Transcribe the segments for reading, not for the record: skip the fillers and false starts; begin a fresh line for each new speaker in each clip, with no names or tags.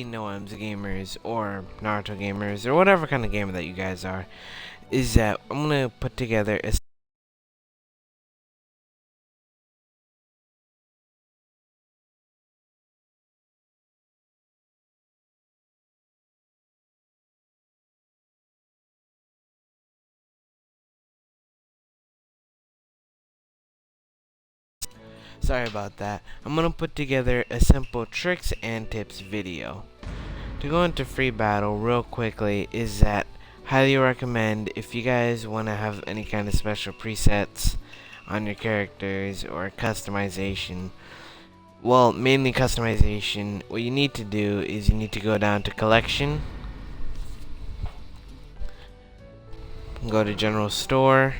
Noam's gamers or Naruto gamers or whatever kind of gamer that you guys are, is that I'm gonna put together a sorry about that. I'm gonna put together a simple tricks and tips video. To go into free battle real quickly is that highly recommend if you guys want to have any kind of special presets on your characters or customization. Well, mainly customization. What you need to do is you need to go down to collection, go to general store,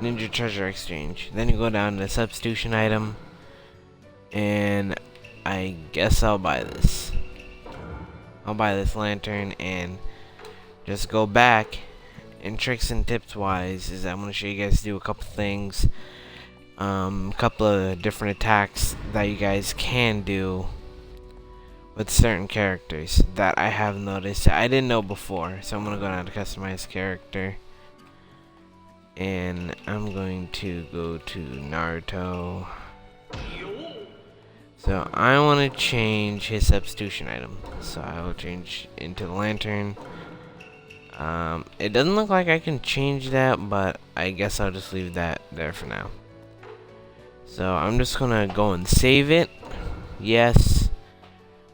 Ninja Treasure Exchange. Then you go down to substitution item, and I guess I'll buy this. I'll buy this lantern and just go back. And tricks and tips wise is I'm going to show you guys to do a couple things, a couple of different attacks that you guys can do with certain characters that I have noticed that I didn't know before. So I'm going to go down to customize character, and I'm going to go to Naruto. So I want to change his substitution item, so I will change into the lantern. It doesn't look like I can change that, but I guess I'll just leave that there for now. So I'm just gonna go and save it. Yes,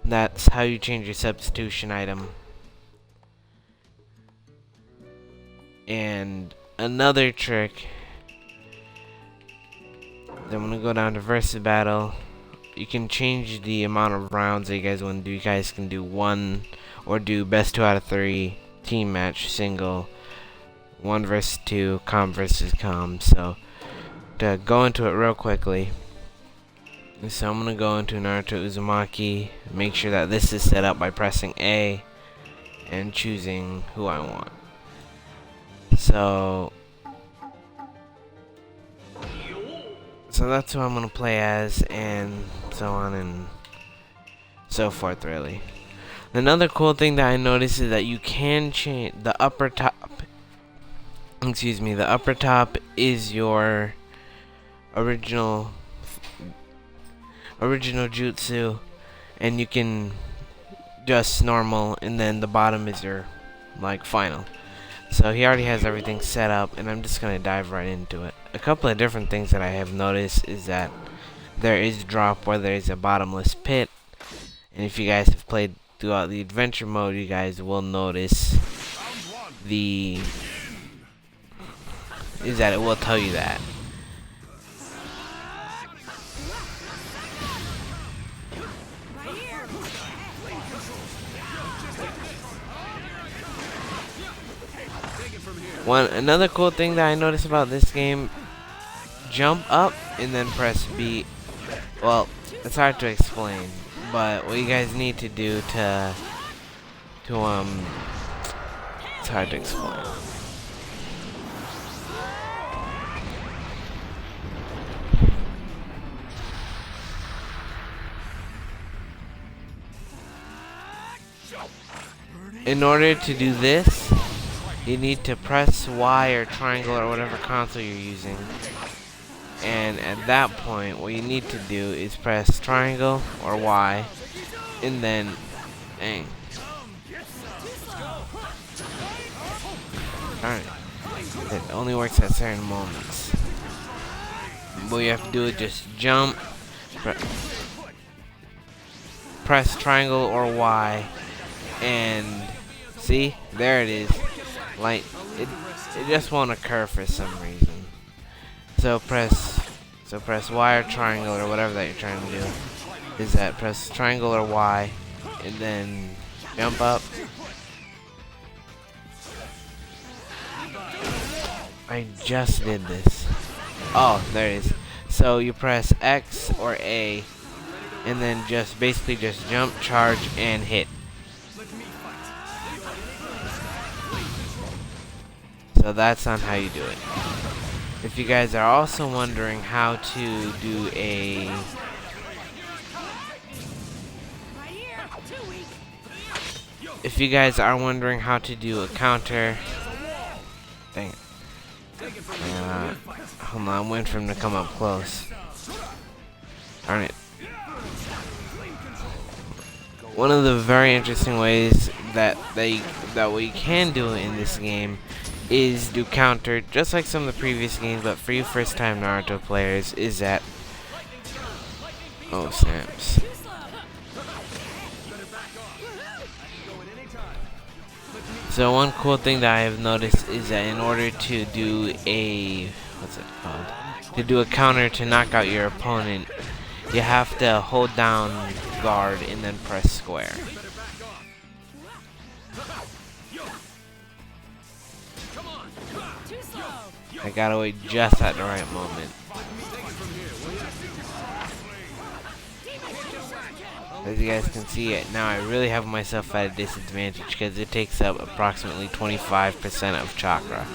that's how you change your substitution item. And another trick, then I'm gonna go down to versus battle. You can change the amount of rounds that you guys want to do. You guys can do one or do best 2 out of 3, team match, single, 1 versus 2, com versus com. So to go into it real quickly, so I'm gonna go into Naruto Uzumaki, make sure that this is set up by pressing A and choosing who I want. So that's who I'm gonna play as, and so on and so forth, really. Another cool thing that I noticed is that you can change the upper top. Excuse me, the upper top is your original jutsu, and you can just normal, and then the bottom is your like final. So he already has everything set up, and I'm just gonna dive right into it. A couple of different things that I have noticed is that there is drop where there is a bottomless pit, and if you guys have played throughout the adventure mode, you guys will notice that it will tell you that. Another cool thing that I noticed about this game, jump up and then press B. Well, it's hard to explain, but what you guys need to do it's hard to explain. In order to do this, you need to press Y or triangle or whatever console you're using. And at that point, what you need to do is press triangle or Y, and then, dang. Alright. It only works at certain moments. What you have to do is just jump, press triangle or Y, and see, there it is. Like, it just won't occur for some reason. So press Y or triangle or whatever that you're trying to do. Is that press triangle or Y, and then jump up. I just did this. Oh, there it is. So you press X or A, and then just basically just jump, charge, and hit. So that's on how you do it. If you guys are also wondering how to do if you guys are wondering how to do a counter, dang it. Hold on, I'm waiting for him to come up close. Darn it. One of the very interesting ways that we can do it in this game is do counter, just like some of the previous games, but for you first-time Naruto players, is that... Oh, snaps. So one cool thing that I have noticed is that in order to do a... what's it called? To do a counter to knock out your opponent, you have to hold down guard and then press square. I gotta wait just at the right moment. As you guys can see it now, I really have myself at a disadvantage because it takes up approximately 25% of chakra.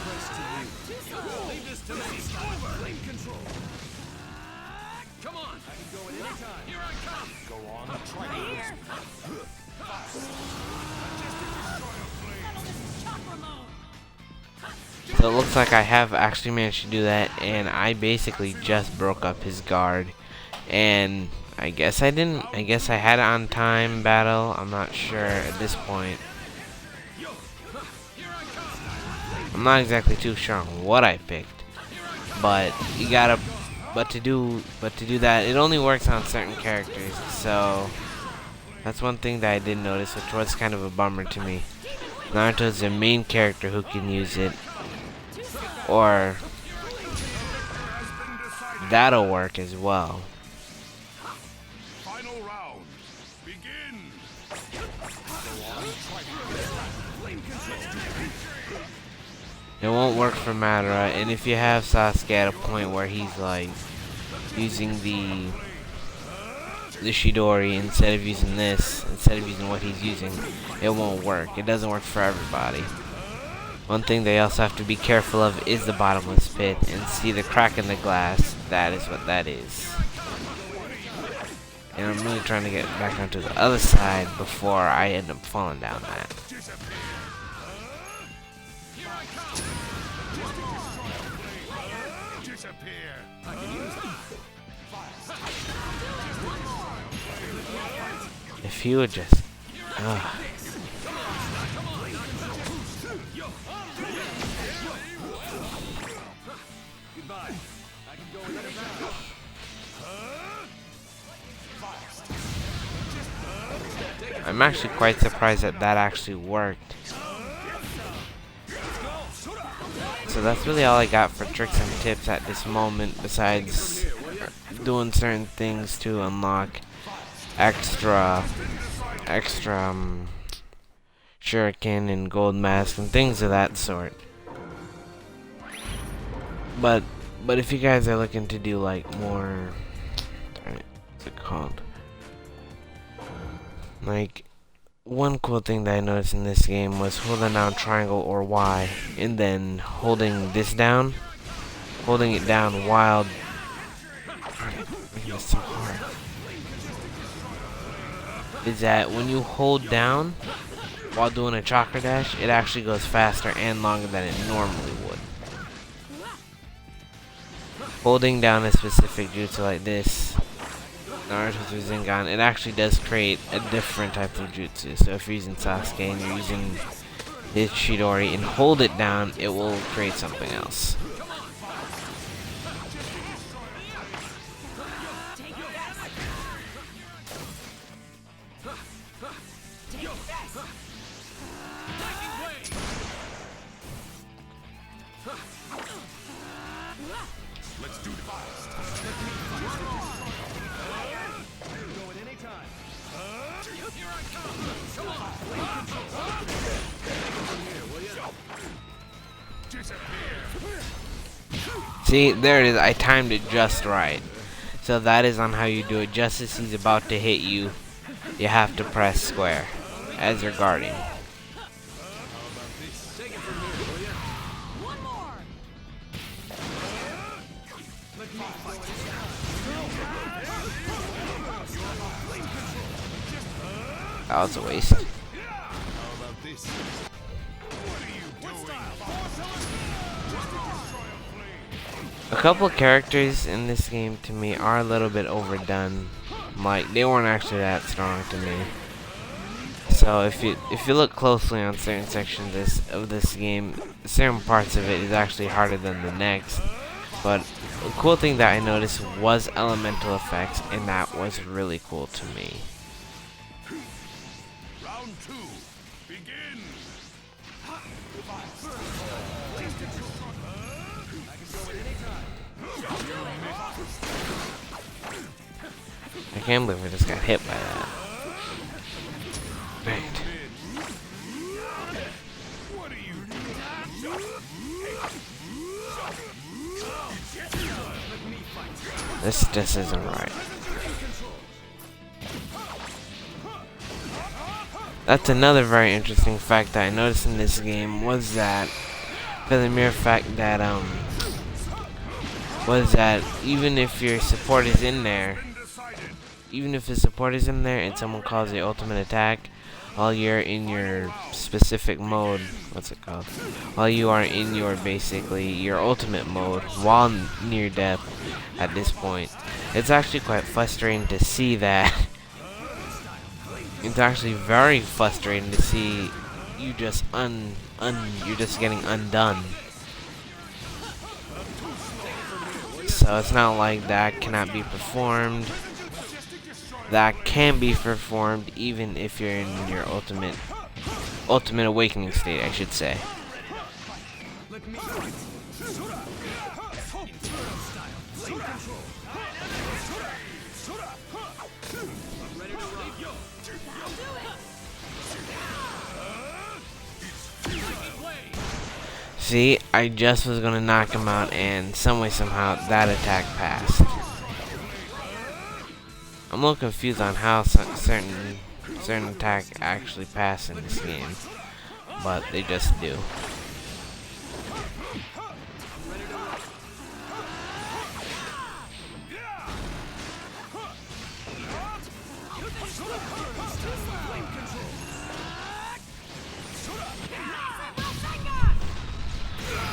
So it looks like I have actually managed to do that, and I basically just broke up his guard. And I guess I didn't. I guess I had it on time battle. I'm not sure at this point. I'm not exactly too sure on what I picked, but you gotta. But to do that, it only works on certain characters. So that's one thing that I did notice, which was kind of a bummer to me. Naruto's the main character who can use it, or that'll work as well.
Final round. Begin.
It won't work for Madara, and if you have Sasuke at a point where he's like using the Chidori instead of using this, instead of using what he's using, it won't work. It doesn't work for everybody. One thing they also have to be careful of is the bottomless pit, and see the crack in the glass. That is what that is. And I'm really trying to get back onto the other side before I end up falling down that. If he would just... I'm actually quite surprised that that actually worked. So that's really all I got for tricks and tips at this moment, besides doing certain things to unlock extra shuriken and gold mask and things of that sort. But if you guys are looking to do like more, what's it called? Like, one cool thing that I noticed in this game was holding down triangle or Y, and then holding this down, holding it down while... Making this so hard. Is that when you hold down while doing a chakra dash, it actually goes faster and longer than it normally would. Holding down a specific jutsu like this, Naruto's Rasengan, it actually does create a different type of jutsu. So if you're using Sasuke and you're using his Chidori and hold it down, it will create something else.
Let's do this.
See, there it is. I timed it just right. So that is on how you do it. Just as he's about to hit you, you have to press square as you're guarding. That was a waste. A couple of characters in this game to me are a little bit overdone. Like, they weren't actually that strong to me. So if you look closely on certain sections of this game, certain parts of it is actually harder than the next. But the cool thing that I noticed was elemental effects, and that was really cool to me.
Round 2. Begin.
I can't believe I just got hit by that. Right. This just isn't right. That's another very interesting fact that I noticed in this game was that, for the mere fact that even if your support is in there, even if the support is in there and someone calls the ultimate attack, while you're in your specific mode, what's it called? While you are in your your ultimate mode while near death at this point, it's actually quite frustrating to see that. It's actually very frustrating to see you just you're just getting undone. So it's not like that cannot be performed. That can be performed even if you're in your ultimate awakening state, I should say. See, I just was gonna knock him out, and somehow that attack passed. I'm a little confused on how certain attacks actually pass in this game, but they just do.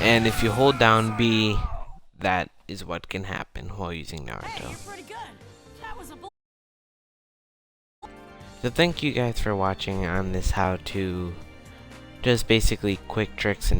And if you hold down B, that is what can happen while using Naruto. So thank you guys for watching on this how to, just basically quick tricks and